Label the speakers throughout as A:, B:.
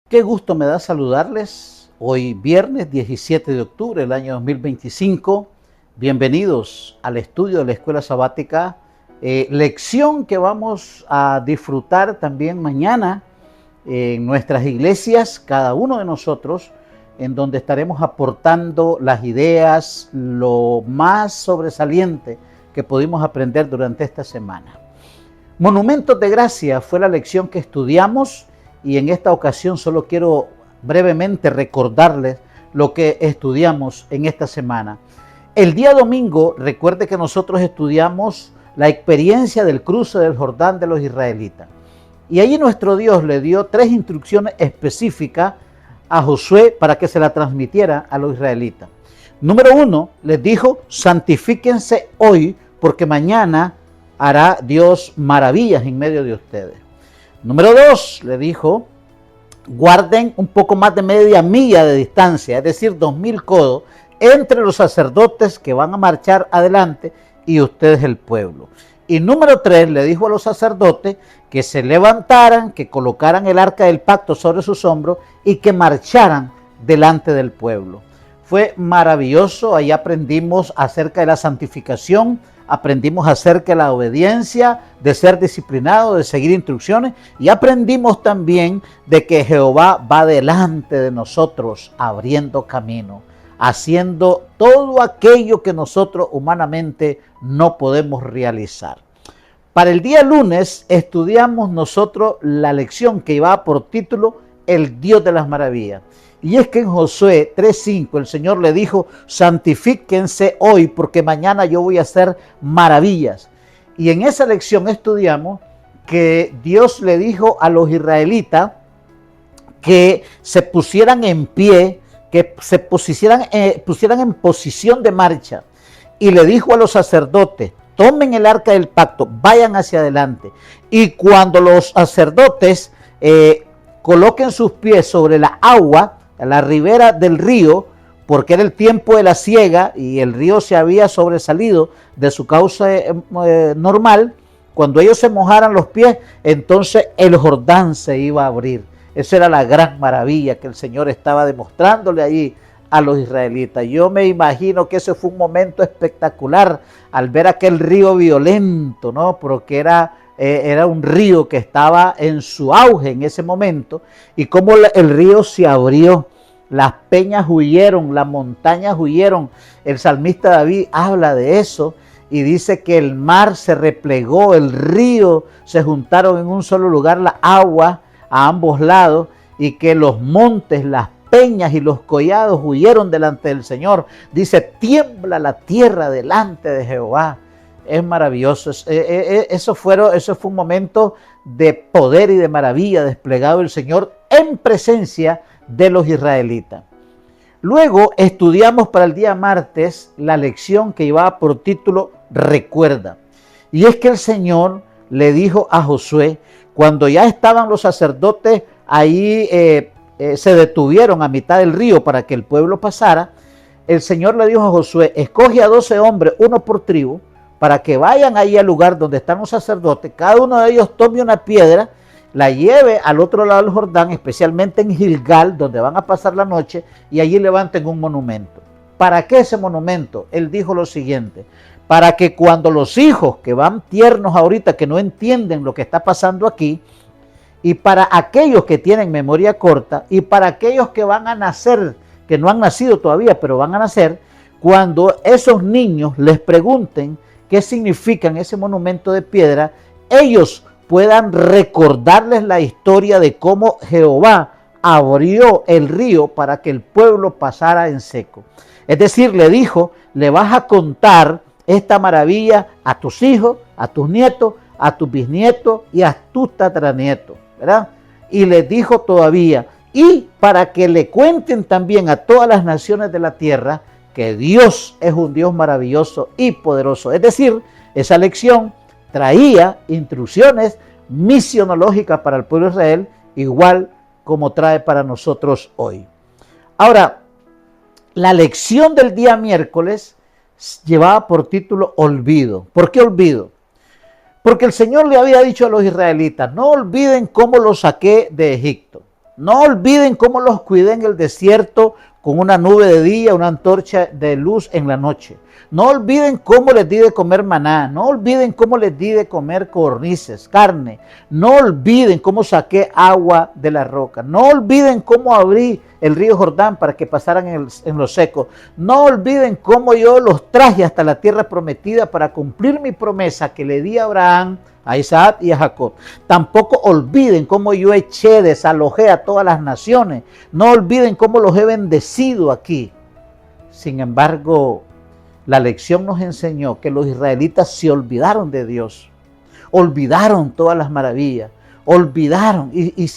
A: Qué gusto me da saludarles hoy viernes 17 de octubre del año 2025. Bienvenidos al estudio de la Escuela Sabática, lección que vamos a disfrutar también mañana en nuestras iglesias, cada uno de nosotros, en donde estaremos aportando las ideas, lo más sobresaliente que pudimos aprender durante esta semana. Monumentos de Gracia fue la lección que estudiamos y en esta ocasión solo quiero brevemente recordarles lo que estudiamos en esta semana. El día domingo, recuerde que nosotros estudiamos la experiencia del cruce del Jordán de los israelitas. Y allí nuestro Dios le dio 3 instrucciones específicas a Josué para que se la transmitiera a los israelitas. Número 1, les dijo: santifíquense hoy porque mañana hará Dios maravillas en medio de ustedes. Número 2, le dijo: guarden un poco más de media milla de distancia, es decir, 2000 codos, entre los sacerdotes que van a marchar adelante y ustedes el pueblo. Y número 3, le dijo a los sacerdotes que se levantaran, que colocaran el arca del pacto sobre sus hombros y que marcharan delante del pueblo. Fue maravilloso, ahí aprendimos acerca de la santificación, aprendimos acerca de la obediencia, de ser disciplinado, de seguir instrucciones, y aprendimos también de que Jehová va delante de nosotros abriendo camino, haciendo todo aquello que nosotros humanamente no podemos realizar. Para el día lunes estudiamos nosotros la lección que llevaba por título El Dios de las Maravillas. Y es que en Josué 3:5 el Señor le dijo: santifíquense hoy porque mañana yo voy a hacer maravillas. Y en esa lección estudiamos que Dios le dijo a los israelitas que se pusieran en pie, que se pusieran en posición de marcha. Y le dijo a los sacerdotes: tomen el arca del pacto, vayan hacia adelante. Y cuando los sacerdotes coloquen sus pies sobre la agua, a la ribera del río, porque era el tiempo de la siega y el río se había sobresalido de su cauce normal, cuando ellos se mojaran los pies, entonces el Jordán se iba a abrir. Esa era la gran maravilla que el Señor estaba demostrándole allí a los israelitas. Yo me imagino que ese fue un momento espectacular al ver aquel río violento, ¿no? Porque era un río que estaba en su auge en ese momento, y como el río se abrió, las peñas huyeron, las montañas huyeron. El salmista David habla de eso y dice que el mar se replegó, el río se juntaron en un solo lugar, la agua a ambos lados, y que los montes, las peñas y los collados huyeron delante del Señor. Dice: tiembla la tierra delante de Jehová. Es maravilloso. Eso fue un momento de poder y de maravilla desplegado el Señor en presencia de los israelitas. Luego estudiamos para el día martes la lección que llevaba por título Recuerda. Y es que el Señor le dijo a Josué, cuando ya estaban los sacerdotes ahí, se detuvieron a mitad del río para que el pueblo pasara, el Señor le dijo a Josué: escoge a 12 hombres, uno por tribu, para que vayan ahí al lugar donde están los sacerdotes, cada uno de ellos tome una piedra, la lleve al otro lado del Jordán, especialmente en Gilgal, donde van a pasar la noche, y allí levanten un monumento. ¿Para qué ese monumento? Él dijo lo siguiente: para que cuando los hijos que van tiernos ahorita, que no entienden lo que está pasando aquí, y para aquellos que tienen memoria corta, y para aquellos que van a nacer, que no han nacido todavía, pero van a nacer, cuando esos niños les pregunten qué significa ese monumento de piedra, ellos puedan recordarles la historia de cómo Jehová abrió el río para que el pueblo pasara en seco. Es decir, le dijo: le vas a contar esta maravilla a tus hijos, a tus nietos, a tus bisnietos y a tus tataranietos, ¿verdad? Y les dijo todavía: y para que le cuenten también a todas las naciones de la tierra que Dios es un Dios maravilloso y poderoso. Es decir, esa lección traía instrucciones misionológicas para el pueblo de Israel, igual como trae para nosotros hoy. Ahora, la lección del día miércoles llevaba por título Olvido. ¿Por qué olvido? Porque el Señor le había dicho a los israelitas: no olviden cómo los saqué de Egipto. No olviden cómo los cuidé en el desierto con una nube de día, una antorcha de luz en la noche. No olviden cómo les di de comer maná. No olviden cómo les di de comer codornices, carne. No olviden cómo saqué agua de la roca. No olviden cómo abrí el río Jordán para que pasaran en lo seco. No olviden cómo yo los traje hasta la tierra prometida para cumplir mi promesa que le di a Abraham, a Isaac y a Jacob. Tampoco olviden cómo yo eché, desalojé a todas las naciones. No olviden cómo los he bendecido aquí. Sin embargo, la lección nos enseñó que los israelitas se olvidaron de Dios. Olvidaron todas las maravillas. Olvidaron y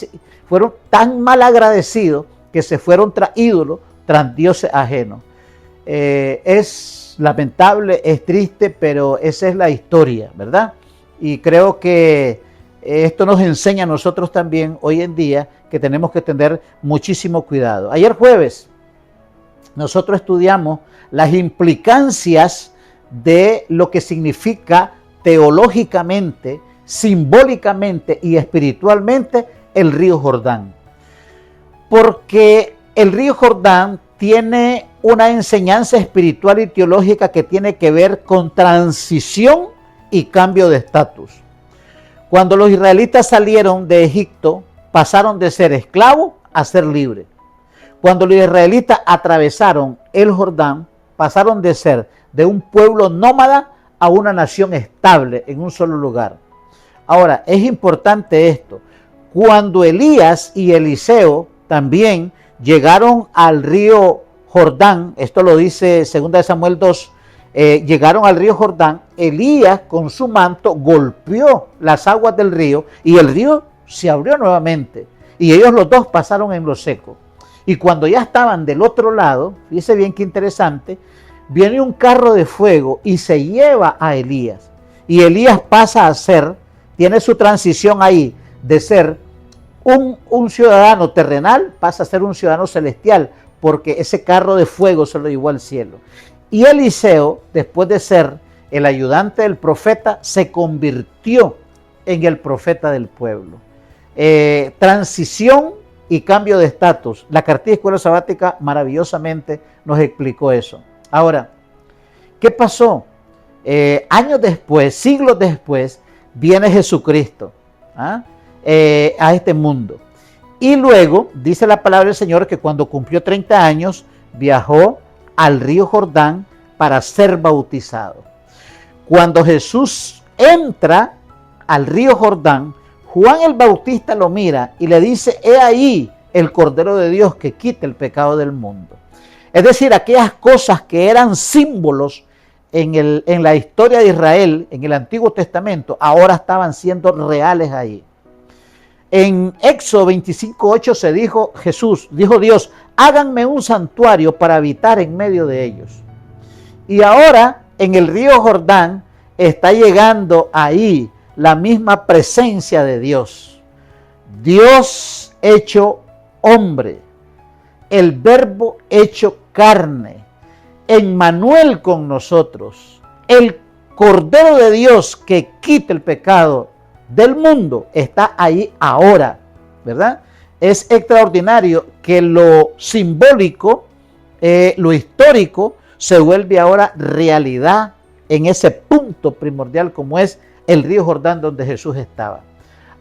A: fueron tan mal agradecidos que se fueron tras ídolos, tras dioses ajenos. Es lamentable, es triste, pero esa es la historia, ¿verdad? Y creo que esto nos enseña a nosotros también hoy en día que tenemos que tener muchísimo cuidado. Ayer jueves nosotros estudiamos las implicancias de lo que significa teológicamente, simbólicamente y espiritualmente el río Jordán. Porque el río Jordán tiene una enseñanza espiritual y teológica que tiene que ver con transición y cambio de estatus. Cuando los israelitas salieron de Egipto, pasaron de ser esclavos a ser libres. Cuando los israelitas atravesaron el Jordán, pasaron de ser de un pueblo nómada a una nación estable en un solo lugar. Ahora, es importante esto. Cuando Elías y Eliseo también llegaron al río Jordán, esto lo dice 2 Samuel 2, llegaron al río Jordán, Elías con su manto golpeó las aguas del río y el río se abrió nuevamente y ellos los dos pasaron en lo seco. Y cuando ya estaban del otro lado, fíjese bien qué interesante, viene un carro de fuego y se lleva a Elías. Y Elías pasa a ser, tiene su transición ahí, de ser un ciudadano terrenal, pasa a ser un ciudadano celestial, porque ese carro de fuego se lo llevó al cielo. Y Eliseo, después de ser el ayudante del profeta, se convirtió en el profeta del pueblo. Transición y cambio de estatus. La cartilla de escuela sabática maravillosamente nos explicó eso. Ahora, ¿qué pasó? Años después, siglos después, viene Jesucristo a este mundo. Y luego, dice la palabra del Señor, que cuando cumplió 30 años, viajó al río Jordán para ser bautizado. Cuando Jesús entra al río Jordán, Juan el Bautista lo mira y le dice: he ahí el Cordero de Dios que quita el pecado del mundo. Es decir, aquellas cosas que eran símbolos en la historia de Israel, en el Antiguo Testamento, ahora estaban siendo reales ahí. En Éxodo 25:8 se dijo dijo Dios: háganme un santuario para habitar en medio de ellos. Y ahora en el río Jordán está llegando ahí la misma presencia de Dios. Dios hecho hombre, el verbo hecho carne, Emmanuel con nosotros, el Cordero de Dios que quita el pecado del mundo, está ahí ahora, ¿verdad? Es extraordinario que lo simbólico, lo histórico, se vuelve ahora realidad en ese punto primordial como es el río Jordán donde Jesús estaba.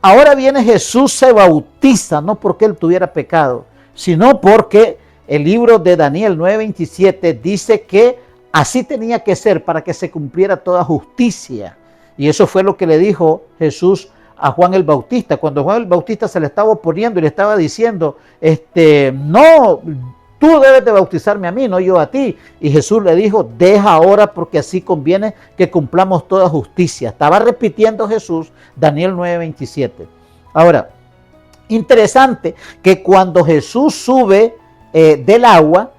A: Ahora viene Jesús, se bautiza, no porque él tuviera pecado, sino porque el libro de Daniel 9:27 dice que así tenía que ser para que se cumpliera toda justicia. Y eso fue lo que le dijo Jesús a Juan el Bautista. Cuando Juan el Bautista se le estaba oponiendo y le estaba diciendo, no, tú debes de bautizarme a mí, no yo a ti. Y Jesús le dijo: deja ahora porque así conviene que cumplamos toda justicia. Estaba repitiendo Jesús Daniel 9:27. Ahora, interesante que cuando Jesús sube del agua,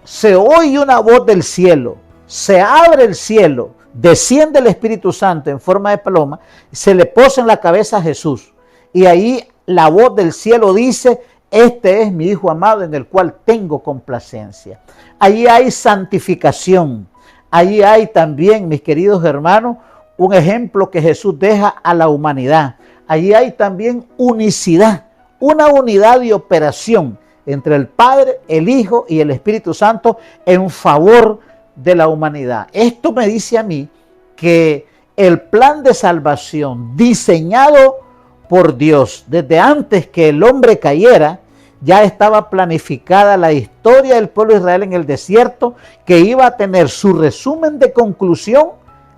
A: se oye una voz del cielo, se abre el cielo, desciende el Espíritu Santo en forma de paloma, se le posa en la cabeza a Jesús. Y ahí la voz del cielo dice: este es mi Hijo amado en el cual tengo complacencia. Allí hay santificación. Allí hay también, mis queridos hermanos, un ejemplo que Jesús deja a la humanidad. Allí hay también unicidad. una unidad de operación entre el Padre, el Hijo y el Espíritu Santo en favor de la humanidad. Esto me dice a mí que el plan de salvación diseñado por Dios desde antes que el hombre cayera, ya estaba planificada la historia del pueblo de Israel en el desierto, que iba a tener su resumen de conclusión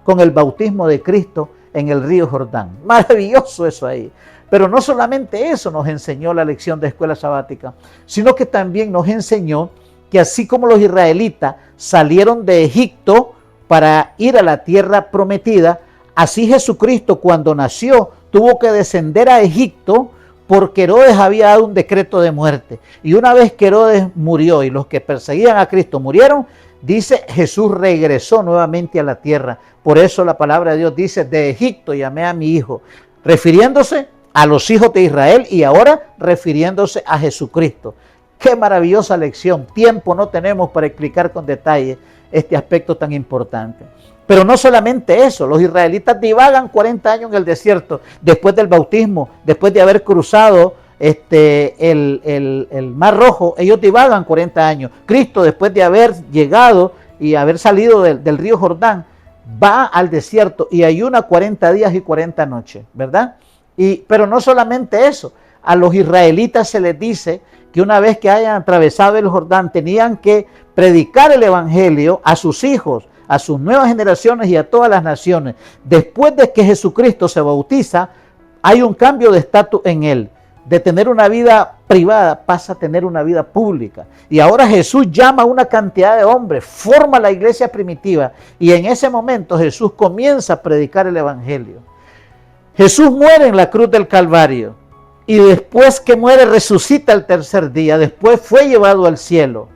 A: con el bautismo de Cristo en el río Jordán. Maravilloso eso ahí. Pero no solamente eso nos enseñó la lección de escuela sabática, sino que también nos enseñó que así como los israelitas salieron de Egipto para ir a la tierra prometida, así Jesucristo cuando nació tuvo que descender a Egipto porque Herodes había dado un decreto de muerte. Y una vez que Herodes murió y los que perseguían a Cristo murieron, dice, Jesús regresó nuevamente a la tierra. Por eso la palabra de Dios dice, de Egipto llamé a mi hijo, refiriéndose a los hijos de Israel y ahora refiriéndose a Jesucristo. Qué maravillosa lección. Tiempo no tenemos para explicar con detalle este aspecto tan importante. Pero no solamente eso, los israelitas divagan 40 años en el desierto después del bautismo, después de haber cruzado el Mar Rojo, ellos divagan 40 años. Cristo, después de haber llegado y haber salido del río Jordán, va al desierto y ayuna 40 días y 40 noches, ¿verdad? Pero no solamente eso, a los israelitas se les dice que una vez que hayan atravesado el Jordán tenían que predicar el evangelio a sus hijos, a sus nuevas generaciones y a todas las naciones. Después de que Jesucristo se bautiza, hay un cambio de estatus en él. De tener una vida privada pasa a tener una vida pública. Y ahora Jesús llama a una cantidad de hombres, forma la iglesia primitiva y en ese momento Jesús comienza a predicar el evangelio. Jesús muere en la cruz del Calvario y después que muere resucita el tercer día, después fue llevado al cielo.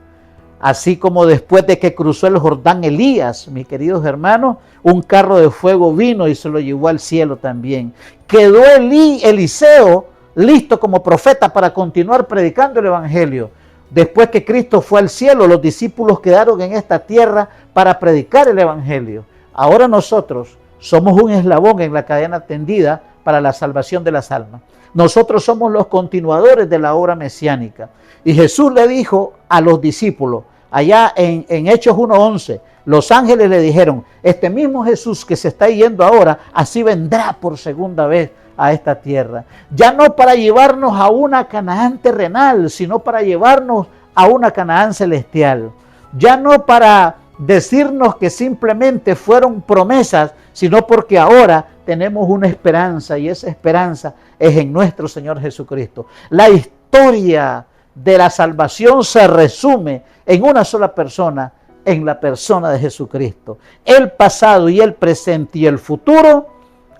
A: Así como después de que cruzó el Jordán Elías, mis queridos hermanos, un carro de fuego vino y se lo llevó al cielo también. Quedó Eliseo listo como profeta para continuar predicando el evangelio. Después que Cristo fue al cielo, los discípulos quedaron en esta tierra para predicar el evangelio. Ahora nosotros somos un eslabón en la cadena tendida para la salvación de las almas. Nosotros somos los continuadores de la obra mesiánica. Y Jesús le dijo a los discípulos, allá en Hechos 1:11, los ángeles le dijeron, este mismo Jesús que se está yendo ahora, así vendrá por segunda vez a esta tierra. Ya no para llevarnos a una Canaán terrenal, sino para llevarnos a una Canaán celestial. Ya no para decirnos que simplemente fueron promesas, sino porque ahora tenemos una esperanza y esa esperanza es en nuestro Señor Jesucristo. La historia de la salvación se resume en una sola persona, en la persona de Jesucristo. El pasado y el presente y el futuro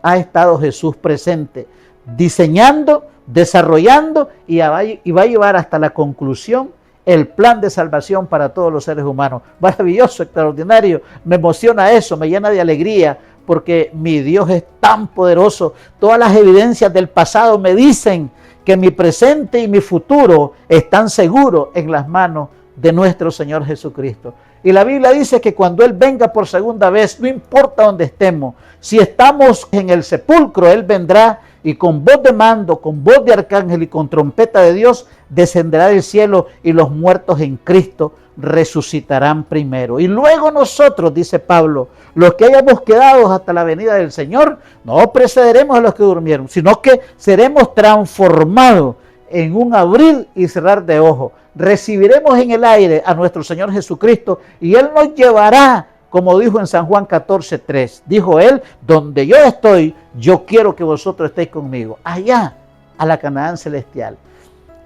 A: ha estado Jesús presente, diseñando, desarrollando y va a llevar hasta la conclusión el plan de salvación para todos los seres humanos. Maravilloso, extraordinario, me emociona eso, me llena de alegría porque mi Dios es tan poderoso. Todas las evidencias del pasado me dicen que mi presente y mi futuro están seguros en las manos de nuestro Señor Jesucristo. Y la Biblia dice que cuando Él venga por segunda vez, no importa dónde estemos, si estamos en el sepulcro, Él vendrá y con voz de mando, con voz de arcángel y con trompeta de Dios, descenderá del cielo y los muertos en Cristo resucitarán primero. Y luego nosotros, dice Pablo, los que hayamos quedado hasta la venida del Señor, no precederemos a los que durmieron, sino que seremos transformados en un abrir y cerrar de ojos. Recibiremos en el aire a nuestro Señor Jesucristo y Él nos llevará, como dijo en San Juan 14:3. Dijo Él, donde yo estoy, yo quiero que vosotros estéis conmigo. Allá, a la Canaán celestial.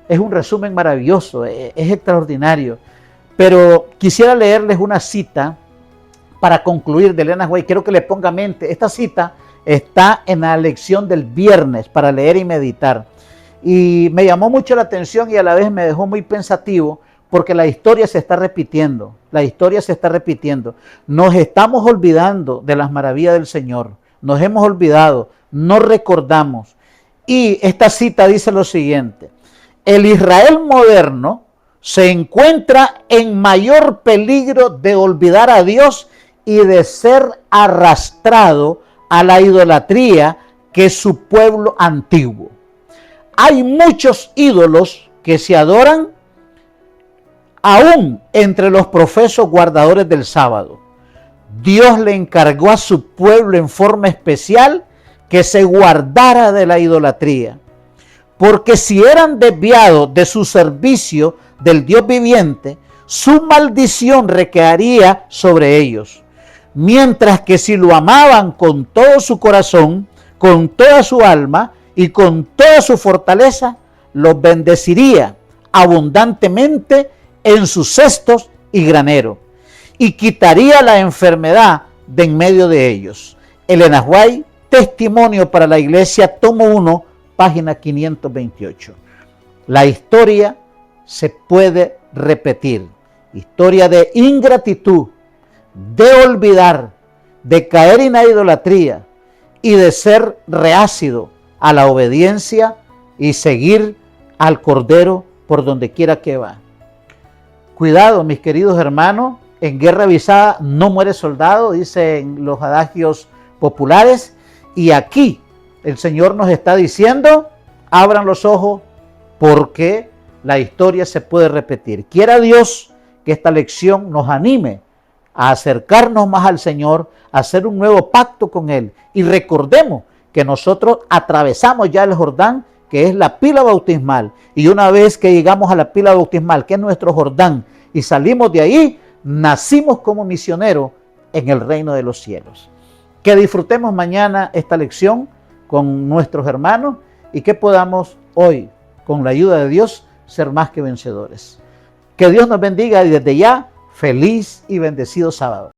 A: Es un resumen maravilloso, es extraordinario. Pero quisiera leerles una cita para concluir de Elena White. Quiero que le ponga mente. Esta cita está en la lección del viernes para leer y meditar. Y me llamó mucho la atención y a la vez me dejó muy pensativo porque la historia se está repitiendo. La historia se está repitiendo. Nos estamos olvidando de las maravillas del Señor. Nos hemos olvidado, no recordamos. Y esta cita dice lo siguiente. El Israel moderno se encuentra en mayor peligro de olvidar a Dios y de ser arrastrado a la idolatría que su pueblo antiguo. hay muchos ídolos que se adoran aún entre los profesos guardadores del sábado. Dios le encargó a su pueblo en forma especial que se guardara de la idolatría, porque si eran desviados de su servicio del Dios viviente, su maldición recaería sobre ellos, mientras que si lo amaban con todo su corazón, con toda su alma y con toda su fortaleza, los bendeciría abundantemente en sus cestos y graneros, y quitaría la enfermedad de en medio de ellos. Elena White, Testimonio para la Iglesia, tomo 1, página 528. La historia se puede repetir. Historia de ingratitud, de olvidar, de caer en la idolatría y de ser reácido a la obediencia y seguir al Cordero por donde quiera que va. Cuidado, mis queridos hermanos, en guerra avisada no muere soldado, dicen los adagios populares, y aquí el Señor nos está diciendo, abran los ojos porque la historia se puede repetir. Quiera Dios que esta lección nos anime a acercarnos más al Señor, a hacer un nuevo pacto con Él, y recordemos que nosotros atravesamos ya el Jordán, que es la pila bautismal, y una vez que llegamos a la pila bautismal, que es nuestro Jordán, y salimos de ahí, nacimos como misioneros en el reino de los cielos. Que disfrutemos mañana esta lección con nuestros hermanos y que podamos hoy, con la ayuda de Dios, ser más que vencedores. Que Dios nos bendiga y desde ya, feliz y bendecido sábado.